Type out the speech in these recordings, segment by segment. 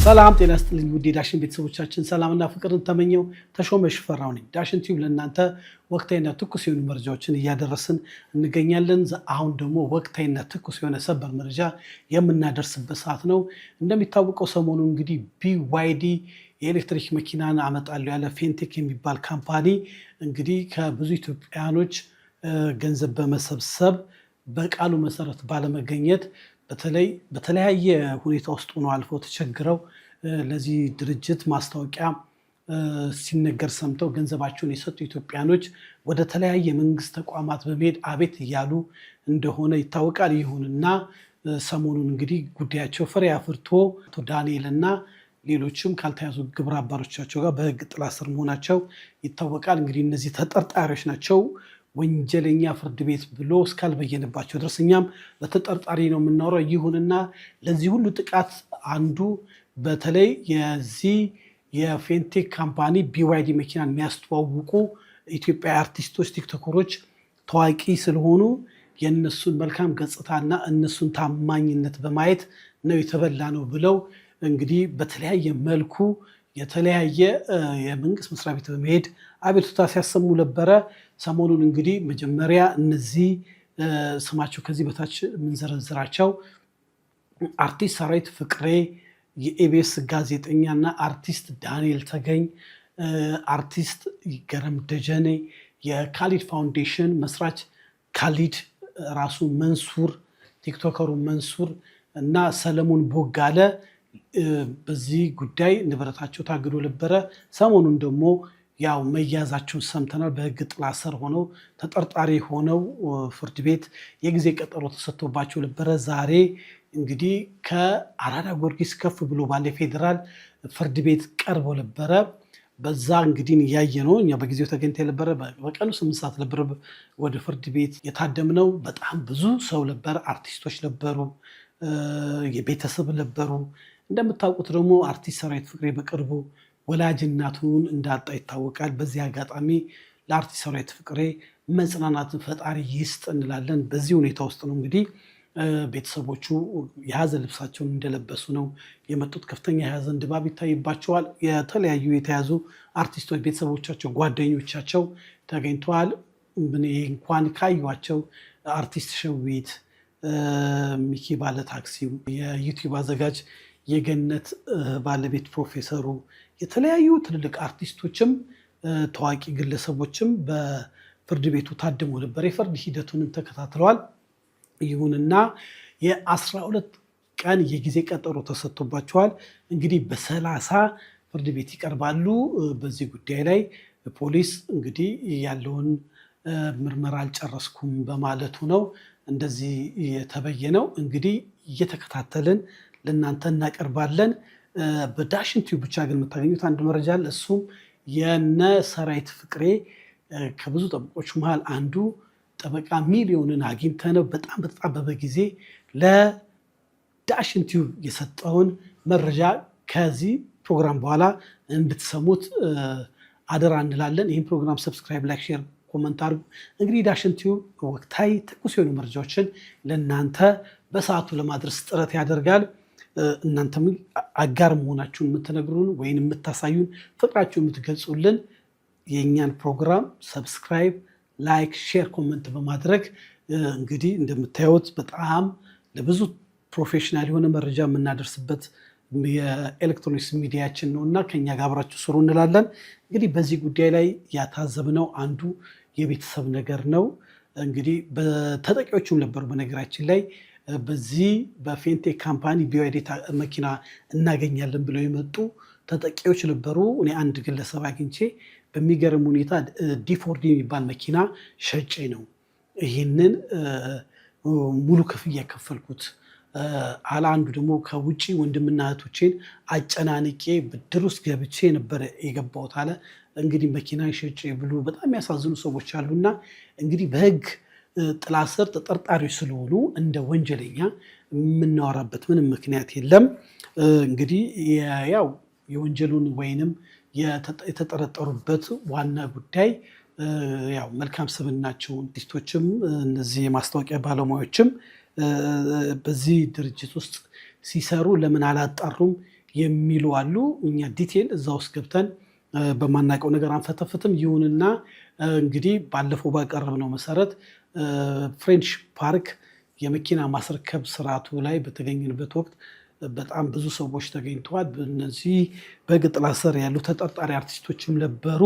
ሰላም ጤና ይስጥልኝ ውድ ዳሽን ቤተሰቦቻችን ሰላምና ፍቅርን ተመኘው ተሾመ ሽፈራው ነኝ። ዳሽን ቲዩብ ለእናንተ ወቅታዊና ትኩስ የሆኑ መረጃዎችን እያደረስን እንገኛለን። አሁን ደግሞ ወቅታዊና ትኩስ የሆነ ሰበር መረጃ የምናደርስበት ሰዓት ነው። እንደሚታወቀው ሰሞኑ እንግዲህ BYD የኤሌክትሪክ መኪናን አመጣለሁ ያለ ፌንቴክ የሚባል ካምፓኒ እንግዲህ ከብዙ ኢትዮጵያኖች ገንዘብ በመሰብሰብ በቃሉ መሰረት ባለመገኘት በተለያየ ሁኔታ ውስጥ ሆነው አልፈው ተቸግረው ለዚህ ድርጅት ማስታወቂያ ሲነገር ሰምተው ገንዘባቸውን የሰጡ ኢትዮጵያኖች ወደ ተለያየ መንግስት ተቋማት በመሄድ አቤት እያሉ እንደሆነ ይታወቃል። ይሁንና ሰሞኑን እንግዲህ ጉዳያቸው ፍሬ አፍርቶ ዳንኤልና ሌሎችም ካልተያዙ ግብረ አባሮቻቸው ጋር በህግ ጥላ ስር መሆናቸው ይታወቃል። እንግዲህ እነዚህ ተጠርጣሪዎች ናቸው። ወንጀለኛ ፍርድ ቤት ብሎ እስካልበየነባቸው ድረስ እኛም በተጠርጣሪ ነው የምናወራው። ይሁንና ለዚህ ሁሉ ጥቃት አንዱ በተለይ የዚህ የፌንቴክ ካምፓኒ BYD መኪናን የሚያስተዋውቁ ኢትዮጵያ አርቲስቶች፣ ቲክቶከሮች ታዋቂ ስለሆኑ የእነሱን መልካም ገጽታና እነሱን ታማኝነት በማየት ነው የተበላ ነው ብለው እንግዲህ በተለያየ መልኩ የተለያየ የመንግስት መስሪያ ቤት በመሄድ አቤቱታ ሲያሰሙ ነበረ። ሰሞኑን እንግዲህ መጀመሪያ እነዚህ ስማቸው ከዚህ በታች የምንዘረዝራቸው አርቲስት ሰራዊት ፍቅሬ፣ የኢቢኤስ ጋዜጠኛና አርቲስት ዳንኤል ተገኝ፣ አርቲስት ገረም ደጀኔ፣ የካሊድ ፋውንዴሽን መስራች ካሊድ ራሱ መንሱር፣ ቲክቶከሩ መንሱር እና ሰለሞን ቦጋለ በዚህ ጉዳይ ንብረታቸው ታግዶ ነበረ። ሰሞኑን ደግሞ ያው መያዛቸውን ሰምተናል። በህግ ጥላ ስር ሆነው ተጠርጣሪ ሆነው ፍርድ ቤት የጊዜ ቀጠሮ ተሰጥቶባቸው ነበረ። ዛሬ እንግዲህ ከአራዳ ጊዮርጊስ ከፍ ብሎ ባለ ፌዴራል ፍርድ ቤት ቀርቦ ነበረ። በዛ እንግዲህ እያየ ነው። እኛ በጊዜው ተገኝተ የነበረ በቀኑ 8 ሰዓት ነበረ ወደ ፍርድ ቤት የታደምነው። በጣም ብዙ ሰው ነበር። አርቲስቶች ነበሩ፣ የቤተሰብ ነበሩ። እንደምታውቁት ደግሞ አርቲስት ሰራዊት ፍቅሬ በቅርቡ ወላጅ እናቱን እንዳጣ ይታወቃል። በዚህ አጋጣሚ ለአርቲስት ሰራዊት ፍቅሬ መጽናናትን ፈጣሪ ይስጥ እንላለን። በዚህ ሁኔታ ውስጥ ነው እንግዲህ ቤተሰቦቹ የሀዘን ልብሳቸውን እንደለበሱ ነው የመጡት። ከፍተኛ የሀዘን ድባብ ይታይባቸዋል። የተለያዩ የተያዙ አርቲስቶች ቤተሰቦቻቸው፣ ጓደኞቻቸው ተገኝተዋል። እንኳን ካዩቸው አርቲስት ሸዊት፣ ሚኪ ባለ ታክሲው፣ የዩቲዩብ አዘጋጅ የገነት ባለቤት ፕሮፌሰሩ፣ የተለያዩ ትልልቅ አርቲስቶችም ታዋቂ ግለሰቦችም በፍርድ ቤቱ ታድመው ነበር። የፍርድ ሂደቱንም ተከታትለዋል። ይሁንና የ12 ቀን የጊዜ ቀጠሮ ተሰጥቶባቸዋል። እንግዲህ በ30 ፍርድ ቤት ይቀርባሉ። በዚህ ጉዳይ ላይ ፖሊስ እንግዲህ ያለውን ምርመራ አልጨረስኩም በማለቱ ነው እንደዚህ የተበየነው። እንግዲህ እየተከታተልን ለእናንተ እናቀርባለን። በዳሽን ቲዩብ ብቻ ግን የምታገኙት አንድ መረጃ አለ። እሱም የነ ሰራዊት ፍቅሬ ከብዙ ጠበቆች መሃል አንዱ ጠበቃ ሚሊዮንን አግኝተነው በጣም በተጣበበ ጊዜ ለዳሽን ቲዩብ የሰጠውን መረጃ ከዚህ ፕሮግራም በኋላ እንድትሰሙት አደራ እንላለን። ይህን ፕሮግራም ሰብስክራይብ፣ ላይክ፣ ሼር፣ ኮመንት አድርጉ። እንግዲህ ዳሽን ቲዩብ ወቅታዊ ትኩስ የሆኑ መረጃዎችን ለእናንተ በሰዓቱ ለማድረስ ጥረት ያደርጋል። እናንተም አጋር መሆናችሁን የምትነግሩን ወይም የምታሳዩን ፍቅራችሁን የምትገልጹልን የእኛን ፕሮግራም ሰብስክራይብ፣ ላይክ፣ ሼር፣ ኮመንት በማድረግ እንግዲህ እንደምታዩት በጣም ለብዙ ፕሮፌሽናል የሆነ መረጃ የምናደርስበት የኤሌክትሮኒክስ ሚዲያችን ነው እና ከኛ ጋር አብራችሁ ስሩ እንላለን። እንግዲህ በዚህ ጉዳይ ላይ ያታዘብነው አንዱ የቤተሰብ ነገር ነው። እንግዲህ በተጠቂዎቹም ነበሩ። በነገራችን ላይ በዚህ በፌንቴክ ካምፓኒ BYD መኪና እናገኛለን ብለው የመጡ ተጠቂዎች ነበሩ። እኔ አንድ ግለሰብ አግኝቼ በሚገርም ሁኔታ D4D የሚባል መኪና ሸጬ ነው ይህንን ሙሉ ክፍያ የከፈልኩት አለ። አንዱ ደግሞ ከውጭ ወንድምና እህቶቼን አጨናንቄ ብድር ውስጥ ገብቼ ነበረ የገባሁት አለ። እንግዲህ መኪና ሸጬ ብሎ በጣም ያሳዝኑ ሰዎች አሉና እንግዲህ በህግ ጥላ ስር ተጠርጣሪዎች ስለሆኑ እንደ ወንጀለኛ የምናወራበት ምንም ምክንያት የለም። እንግዲህ ያው የወንጀሉን ወይንም የተጠረጠሩበት ዋና ጉዳይ ያው መልካም ስብዕናቸው አርቲስቶችም እነዚህ የማስታወቂያ ባለሙያዎችም በዚህ ድርጅት ውስጥ ሲሰሩ ለምን አላጣሩም የሚሉ አሉ። እኛ ዲቴል እዛ ውስጥ ገብተን በማናውቀው ነገር አንፈተፍትም። ይሁንና እንግዲህ ባለፈው ባቀረብነው መሰረት ፍሬንች ፓርክ የመኪና ማስረከብ ስርዓቱ ላይ በተገኘንበት ወቅት በጣም ብዙ ሰዎች ተገኝተዋል። እነዚህ በሕግ ጥላ ስር ያሉ ተጠርጣሪ አርቲስቶችም ነበሩ።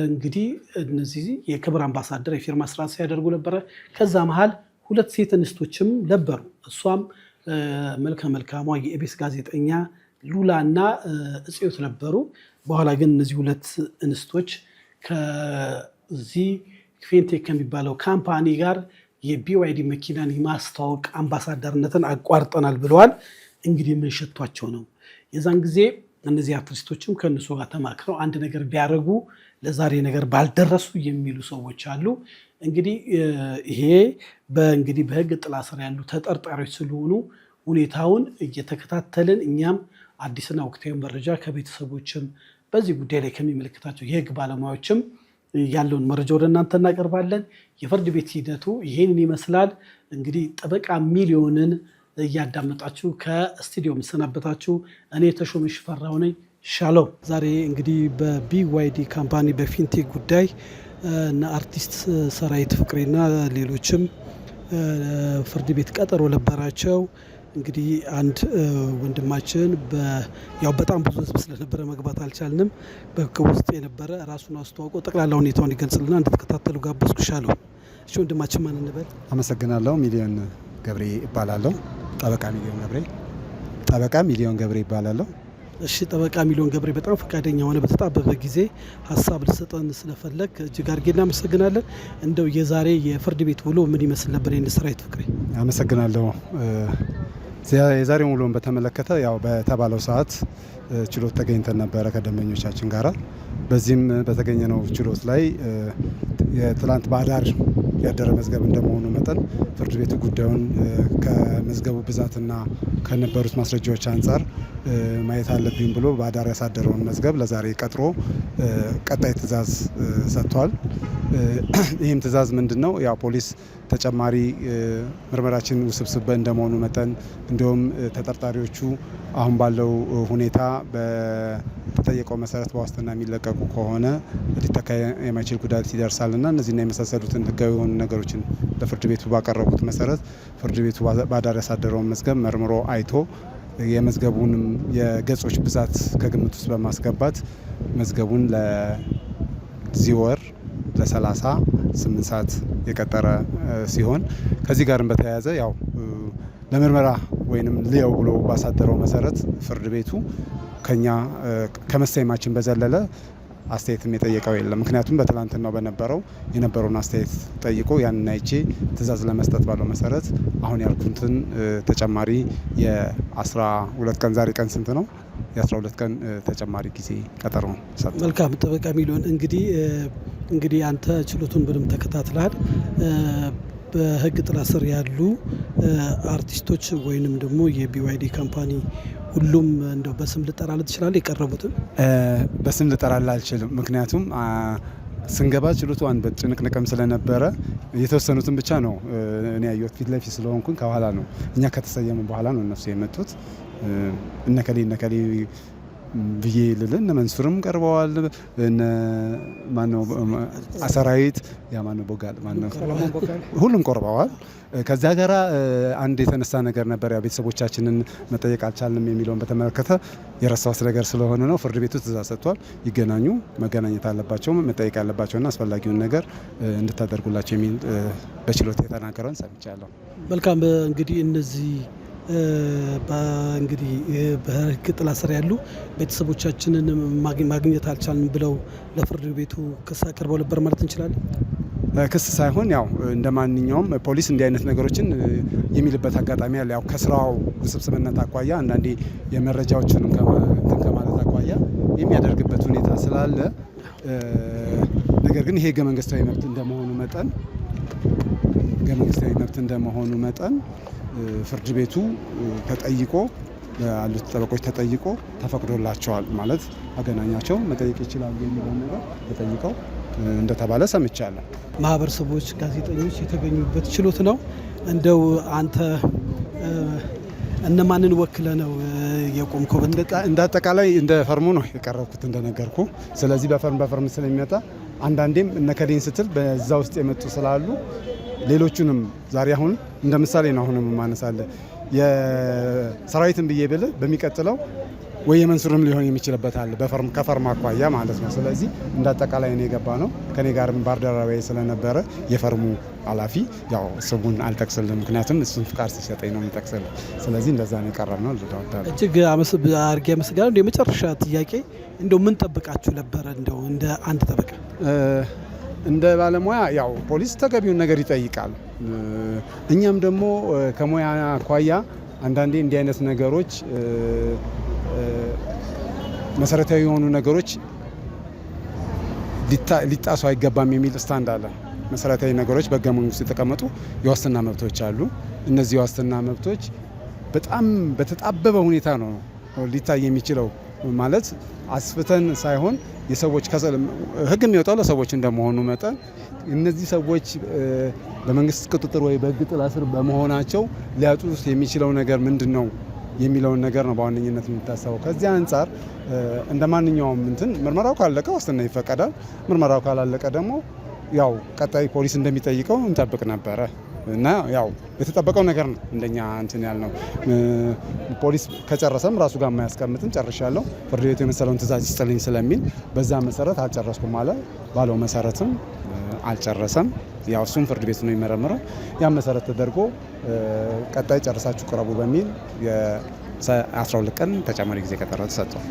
እንግዲህ እነዚህ የክብር አምባሳደር የፊርማ ስርዓት ሲያደርጉ ነበረ። ከዛ መሃል 2 ሴት እንስቶችም ነበሩ። እሷም መልከ መልካሟ የኢቢኤስ ጋዜጠኛ ሉላ እና እጽዮት ነበሩ። በኋላ ግን እነዚህ 2 እንስቶች ከዚህ ፌንቴክ ከሚባለው ካምፓኒ ጋር የቢዋይዲ መኪናን የማስተዋወቅ አምባሳደርነትን አቋርጠናል ብለዋል። እንግዲህ ምን ሸቷቸው ነው? የዛን ጊዜ እነዚህ አርቲስቶችም ከእነሱ ጋር ተማክረው አንድ ነገር ቢያደርጉ ለዛሬ ነገር ባልደረሱ የሚሉ ሰዎች አሉ። እንግዲህ ይሄ በእንግዲህ በሕግ ጥላ ስር ያሉ ተጠርጣሪዎች ስለሆኑ ሁኔታውን እየተከታተልን እኛም አዲስና ወቅታዊ መረጃ ከቤተሰቦችም በዚህ ጉዳይ ላይ ከሚመለከታቸው የሕግ ባለሙያዎችም ያለውን መረጃ ወደ እናንተ እናቀርባለን። የፍርድ ቤት ሂደቱ ይሄንን ይመስላል። እንግዲህ ጠበቃ ሚሊዮንን እያዳመጣችሁ ከስቱዲዮ የምሰናበታችሁ እኔ ተሾመ ሽፈራው ነኝ። ሻሎም። ዛሬ እንግዲህ በቢዋይዲ ካምፓኒ በፊንቴክ ጉዳይ እና አርቲስት ሰራዊት ፍቅሬና ሌሎችም ፍርድ ቤት ቀጠሮ ነበራቸው። እንግዲህ አንድ ወንድማችን ያው በጣም ብዙ ህዝብ ስለነበረ መግባት አልቻልንም። ውስጥ የነበረ ራሱን አስተዋውቆ ጠቅላላ ሁኔታውን ይገልጽልና እንድትከታተሉ ጋበዝኩ። ሻሎም። እሺ ወንድማችን ማን እንበል? አመሰግናለሁ። ሚሊዮን ገብሬ ይባላለሁ። ጠበቃ ሚሊዮን ገብሬ ይባላለሁ። እሺ ጠበቃ ሚሊዮን ገብሬ በጣም ፈቃደኛ ሆነ በተጣበበ ጊዜ ሀሳብ ልሰጠን ስለፈለግ እጅግ አድርጌ እናመሰግናለን። እንደው የዛሬ የፍርድ ቤት ውሎ ምን ይመስል ነበር? ሰራዊት ፍቅሬ። አመሰግናለሁ። የዛሬውን ውሎን በተመለከተ ያው በተባለው ሰዓት ችሎት ተገኝተን ነበረ ከደንበኞቻችን ጋራ። በዚህም በተገኘነው ችሎት ላይ የትላንት በአዳር ያደረ መዝገብ እንደመሆኑ መጠን ፍርድ ቤቱ ጉዳዩን ከመዝገቡ ብዛትና ከነበሩት ማስረጃዎች አንጻር ማየት አለብኝ ብሎ በአዳር ያሳደረውን መዝገብ ለዛሬ ቀጥሮ ቀጣይ ትዕዛዝ ሰጥቷል። ይህም ትዕዛዝ ምንድን ነው? ያው ፖሊስ ተጨማሪ ምርመራችን ውስብስብ እንደመሆኑ መጠን እንዲሁም ተጠርጣሪዎቹ አሁን ባለው ሁኔታ በተጠየቀው መሰረት በዋስትና የሚለቀቁ ከሆነ ሊተካ የማይችል ጉዳት ይደርሳልና እነዚህና የመሳሰሉትን ሕጋዊ የሆኑ ነገሮችን ለፍርድ ቤቱ ባቀረቡት መሰረት ፍርድ ቤቱ በአዳር ያሳደረውን መዝገብ መርምሮ አይቶ የመዝገቡንም የገጾች ብዛት ከግምት ውስጥ በማስገባት መዝገቡን ለዚህ ወር ለ38 ሰዓት የቀጠረ ሲሆን ከዚህ ጋርም በተያያዘ ያው ለምርመራ ወይንም ልየው ብሎ ባሳደረው መሰረት ፍርድ ቤቱ ከኛ ከመሰየማችን በዘለለ አስተያየትም የጠየቀው የለም። ምክንያቱም በትላንትናው የነበረውን አስተያየት ጠይቆ ያንን አይቼ ትዕዛዝ ለመስጠት ባለው መሰረት አሁን ያልኩትን ተጨማሪ የ12 ቀን ዛሬ ቀን ስንት ነው? የ12 ቀን ተጨማሪ ጊዜ ቀጠሮ ሰጥቷል። መልካም ጠበቃ ሚሊዮን፣ እንግዲህ አንተ ችሎቱን በደንብ ተከታትለሃል። በሕግ ጥላ ስር ያሉ አርቲስቶች ወይንም ደግሞ የቢዋይዲ ካምፓኒ ሁሉም እንደው በስም ልጠራልህ ትችላለህ? የቀረቡትን በስም ልጠራልህ አልችልም። ምክንያቱም ስንገባ ችሎቱ አንድ ጭንቅንቅም ስለነበረ የተወሰኑትን ብቻ ነው እኔ ያየሁት። ፊት ለፊት ስለሆንኩኝ ከኋላ ነው እኛ ከተሰየሙ በኋላ ነው እነሱ የመጡት። እነከሌ ብዬ ልል እነ መንሱርም ቀርበዋል። እነ ማነው ሰራዊት ያማነው ቦጋል ሁሉም ቀርበዋል። ከዛ ጋራ አንድ የተነሳ ነገር ነበር። ያው ቤተሰቦቻችንን መጠየቅ አልቻልንም የሚለውን በተመለከተ የረሳሁት ነገር ስለሆነ ነው። ፍርድ ቤቱ ትዕዛዝ ሰጥቷል። ይገናኙ፣ መገናኘት አለባቸው፣ መጠየቅ ያለባቸውና አስፈላጊውን ነገር እንድታደርጉላቸው የሚል በችሎት የተናገረውን ሰምቻለሁ። መልካም። እንግዲህ እነዚህ በሕግ ጥላ ስር ያሉ ቤተሰቦቻችንን ማግኘት አልቻልንም ብለው ለፍርድ ቤቱ ክስ አቅርበው ነበር ማለት እንችላለን? ክስ ሳይሆን ያው እንደ ማንኛውም ፖሊስ እንዲህ አይነት ነገሮችን የሚልበት አጋጣሚ አለ። ያው ከስራው ውስብስብነት አኳያ አንዳንዴ የመረጃዎችንም ከማለት አኳያ የሚያደርግበት ሁኔታ ስላለ፣ ነገር ግን ይሄ ሕገ መንግስታዊ መብት እንደመሆኑ መጠን ፍርድ ቤቱ ተጠይቆ ያሉት ጠበቆች ተጠይቆ ተፈቅዶላቸዋል ማለት አገናኛቸው መጠየቅ ይችላሉ የሚለው ነገር ተጠይቀው እንደተባለ ሰምቻለሁ። ማህበረሰቦች፣ ጋዜጠኞች የተገኙበት ችሎት ነው። እንደው አንተ እነማንን ወክለ ነው የቆምከው? እንደ አጠቃላይ እንደ ፈርሙ ነው የቀረብኩት እንደነገርኩ። ስለዚህ በፈርም ስለሚመጣ አንዳንዴም እነከሌን ስትል በዛ ውስጥ የመጡ ስላሉ ሌሎቹንም ዛሬ አሁን እንደ ምሳሌ ነው አሁንም ማነሳለ የሰራዊትን ብዬ ብል በሚቀጥለው ወይ የመንሱርም ሊሆን የሚችልበት አለ ከፈርም አኳያ ማለት ነው። ስለዚህ እንደ አጠቃላይ እኔ የገባ ነው ከኔ ጋርም ባልደረባዬ ስለነበረ የፈርሙ ኃላፊ ያው ስሙን አልጠቅስልም፣ ምክንያቱም እሱን ፍቃድ ሲሰጠኝ ነው የምጠቅስልህ። ስለዚህ እንደዛ ነው የቀረብ ነው። እጅግ አድርጌ አመሰግናለሁ። የመጨረሻ ጥያቄ እንደው ምን ጠብቃችሁ ነበረ? እንደው እንደ አንድ ጠበቃ እንደ ባለሙያ ያው ፖሊስ ተገቢውን ነገር ይጠይቃል። እኛም ደግሞ ከሙያ አኳያ አንዳንዴ እንዲህ አይነት ነገሮች መሰረታዊ የሆኑ ነገሮች ሊጣሱ አይገባም የሚል ስታንድ አለ። መሰረታዊ ነገሮች በሕገ መንግስቱ የተቀመጡ የዋስትና መብቶች አሉ። እነዚህ የዋስትና መብቶች በጣም በተጣበበ ሁኔታ ነው ሊታይ የሚችለው። ማለት አስፍተን ሳይሆን የሰዎች ሕግ የሚወጣው ለሰዎች እንደመሆኑ መጠን እነዚህ ሰዎች በመንግስት ቁጥጥር ወይ በሕግ ጥላ ስር በመሆናቸው ሊያጡት የሚችለው ነገር ምንድን ነው የሚለውን ነገር ነው በዋነኝነት የሚታሰበው። ከዚህ አንጻር እንደ ማንኛውም ምርመራው ካለቀ ዋስትና ይፈቀዳል። ምርመራው ካላለቀ ደግሞ ያው ቀጣይ ፖሊስ እንደሚጠይቀው እንጠብቅ ነበረ እና ያው የተጠበቀው ነገር ነው እንደኛ ያልነው። ፖሊስ ከጨረሰም ራሱ ጋር የማያስቀምጥም ጨርሻለሁ፣ ፍርድ ቤቱ የመሰለውን ትዕዛዝ ይስጥልኝ ስለሚል በዛ መሰረት አልጨረስኩም አለ። ባለው መሰረትም አልጨረሰም። ያው እሱም ፍርድ ቤት ነው የሚመረምረው። ያ መሰረት ተደርጎ ቀጣይ ጨርሳችሁ ቅረቡ በሚል የ12 ቀን ተጨማሪ ጊዜ ቀጠሮ ተሰጥቷል።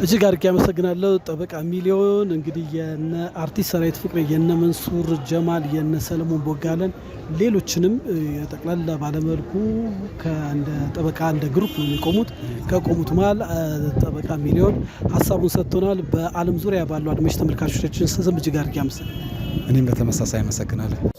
እጅግ አድርጌ አመሰግናለሁ ጠበቃ ሚሊዮን። እንግዲህ የነ አርቲስት ሰራዊት ፍቅሬ፣ የነ መንሱር ጀማል፣ የነ ሰለሞን ቦጋለን ሌሎችንም የጠቅላላ ባለመልኩ እንደ ጠበቃ እንደ ግሩፕ ነው የሚቆሙት። ከቆሙት መሀል ጠበቃ ሚሊዮን ሀሳቡን ሰጥቶናል። በዓለም ዙሪያ ባሉ አድማጭ ተመልካቾቻችን ስም እጅግ አድርጌ አመሰግናለሁ። እኔም በተመሳሳይ አመሰግናለሁ።